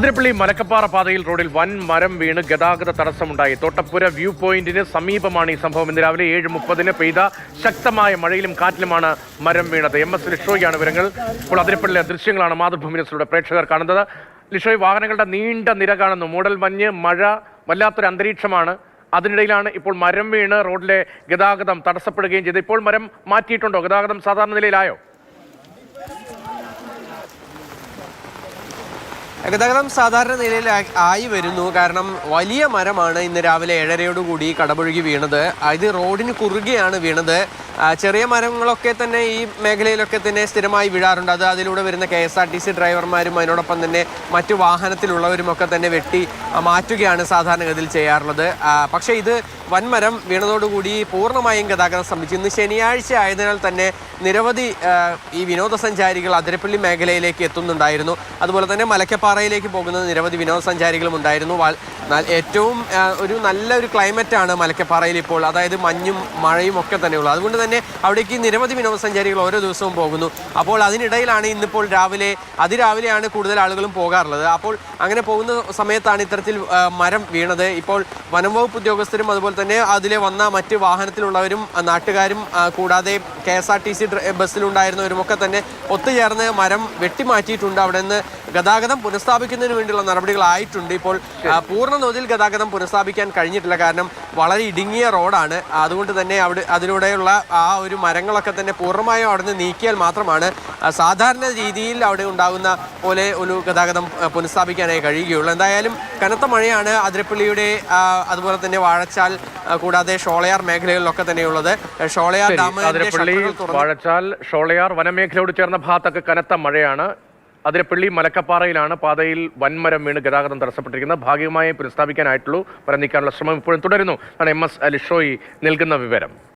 അതിരപ്പള്ളി മലക്കപ്പാറ പാതയിൽ റോഡിൽ വൻ മരം വീണ് ഗതാഗത തടസ്സമുണ്ടായി. തോട്ടപ്പുര വ്യൂ പോയിന്റിന് സമീപമാണ് ഈ സംഭവം. ഇന്ന് രാവിലെ 7:30 പെയ്ത ശക്തമായ മഴയിലും കാറ്റിലുമാണ് മരം വീണത്. MS ലിഷോയാണ് വിവരങ്ങൾ. ഇപ്പോൾ അതിരപ്പള്ളിയിലെ ദൃശ്യങ്ങളാണ് മാതൃഭൂമി ന്യൂസിലൂടെ പ്രേക്ഷകർ കാണുന്നത്. ലിഷോയ്, വാഹനങ്ങളുടെ നീണ്ട നിര കാണുന്നു. മൂടൽ മഞ്ഞ്, മഴ, വല്ലാത്തൊരു അന്തരീക്ഷമാണ്. അതിനിടയിലാണ് ഇപ്പോൾ മരം വീണ് റോഡിലെ ഗതാഗതം തടസ്സപ്പെടുകയും ചെയ്തത്. ഇപ്പോൾ മരം മാറ്റിയിട്ടുണ്ടോ? ഗതാഗതം സാധാരണ നിലയിലായോ? ഗതാഗതം സാധാരണ നിലയിൽ ആയി വരുന്നു. കാരണം വലിയ മരമാണ് ഇന്ന് രാവിലെ 7:30 കടപുഴകി വീണത്. ഇത് റോഡിന് കുറുകെയാണ് വീണത്. ചെറിയ മരങ്ങളൊക്കെ തന്നെ ഈ മേഖലയിലൊക്കെ തന്നെ സ്ഥിരമായി വീഴാറുണ്ട്. അതിലൂടെ വരുന്ന KSRTC ഡ്രൈവർമാരും അതിനോടൊപ്പം തന്നെ മറ്റു വാഹനത്തിലുള്ളവരുമൊക്കെ തന്നെ വെട്ടി മാറ്റുകയാണ് സാധാരണഗതിയിൽ ചെയ്യാറുള്ളത്. പക്ഷേ ഇത് വൻമരം വീണതോടുകൂടി പൂർണ്ണമായും ഗതാഗതം സ്തംഭിച്ചു. ഇന്ന് ശനിയാഴ്ച ആയതിനാൽ തന്നെ നിരവധി ഈ വിനോദസഞ്ചാരികൾ അതിരപ്പള്ളി മേഖലയിലേക്ക് എത്തുന്നുണ്ടായിരുന്നു. അതുപോലെ തന്നെ മലക്കപ്പാറയിലേക്ക് പോകുന്ന നിരവധി വിനോദസഞ്ചാരികളും ഉണ്ടായിരുന്നു. ഏറ്റവും ഒരു നല്ലൊരു ക്ലൈമറ്റാണ് മലക്കപ്പാറയിൽ ഇപ്പോൾ. അതായത് മഞ്ഞും മഴയും ഒക്കെ തന്നെയുള്ളൂ. അതുകൊണ്ട് തന്നെ അവിടേക്ക് നിരവധി വിനോദസഞ്ചാരികൾ ഓരോ ദിവസവും പോകുന്നു. അപ്പോൾ അതിനിടയിലാണ് ഇന്നിപ്പോൾ അതിരാവിലെയാണ് കൂടുതൽ ആളുകളും പോകാറുള്ളത്. അപ്പോൾ അങ്ങനെ പോകുന്ന സമയത്താണ് ഇത്തരത്തിൽ മരം വീണത്. ഇപ്പോൾ വനം വകുപ്പ് ഉദ്യോഗസ്ഥരും അതുപോലെ തന്നെ അതിലെ വന്ന മറ്റ് വാഹനത്തിലുള്ളവരും നാട്ടുകാരും കൂടാതെ KSRTC ബസ്സിലുണ്ടായിരുന്നവരുമൊക്കെ തന്നെ ഒത്തുചേർന്ന് മരം വെട്ടിമാറ്റിയിട്ടുണ്ട്. അവിടെ നിന്ന് ഗതാഗതം പുനഃസ്ഥാപിക്കുന്നതിന് വേണ്ടിയുള്ള നടപടികളായിട്ടുണ്ട്. ഇപ്പോൾ പൂർണ്ണ തോതിൽ ഗതാഗതം പുനഃസ്ഥാപിക്കാൻ കഴിഞ്ഞിട്ടില്ല. കാരണം വളരെ ഇടുങ്ങിയ റോഡാണ്. അതുകൊണ്ട് തന്നെ അതിലൂടെയുള്ള ആ ഒരു മരങ്ങളൊക്കെ തന്നെ പൂർണ്ണമായും അവിടെ നിന്ന് നീക്കിയാൽ മാത്രമാണ് സാധാരണ രീതിയിൽ അവിടെ ഉണ്ടാകുന്ന പോലെ ഒരു ഗതാഗതം പുനഃസ്ഥാപിക്കാനായി കഴിയുകയുള്ളൂ. എന്തായാലും കനത്ത മഴയാണ് അതിരപ്പള്ളിയുടെ അതുപോലെ തന്നെ വാഴച്ചാൽ കൂടാതെ ഷോളയാർ മേഖലകളിലൊക്കെ തന്നെയുള്ളത്. ഷോളയാർ വാഴച്ചാൽ, ഷോളയാർ വനമേഖലയോട് ചേർന്ന ഭാഗത്തൊക്കെ കനത്ത മഴയാണ്. അതിരപ്പള്ളി മലക്കപ്പാറയിലാണ് പാതയിൽ വൻമരം വീണ് ഗതാഗതം തടസ്സപ്പെട്ടിരിക്കുന്നത്. ഭാഗികമായി പുനഃസ്ഥാപിക്കാനായിട്ടുള്ളൂ. മരം നീക്കാനുള്ള ശ്രമം ഇപ്പോഴും തുടരുന്നു. MS ലിഷോയി നൽകുന്ന വിവരം.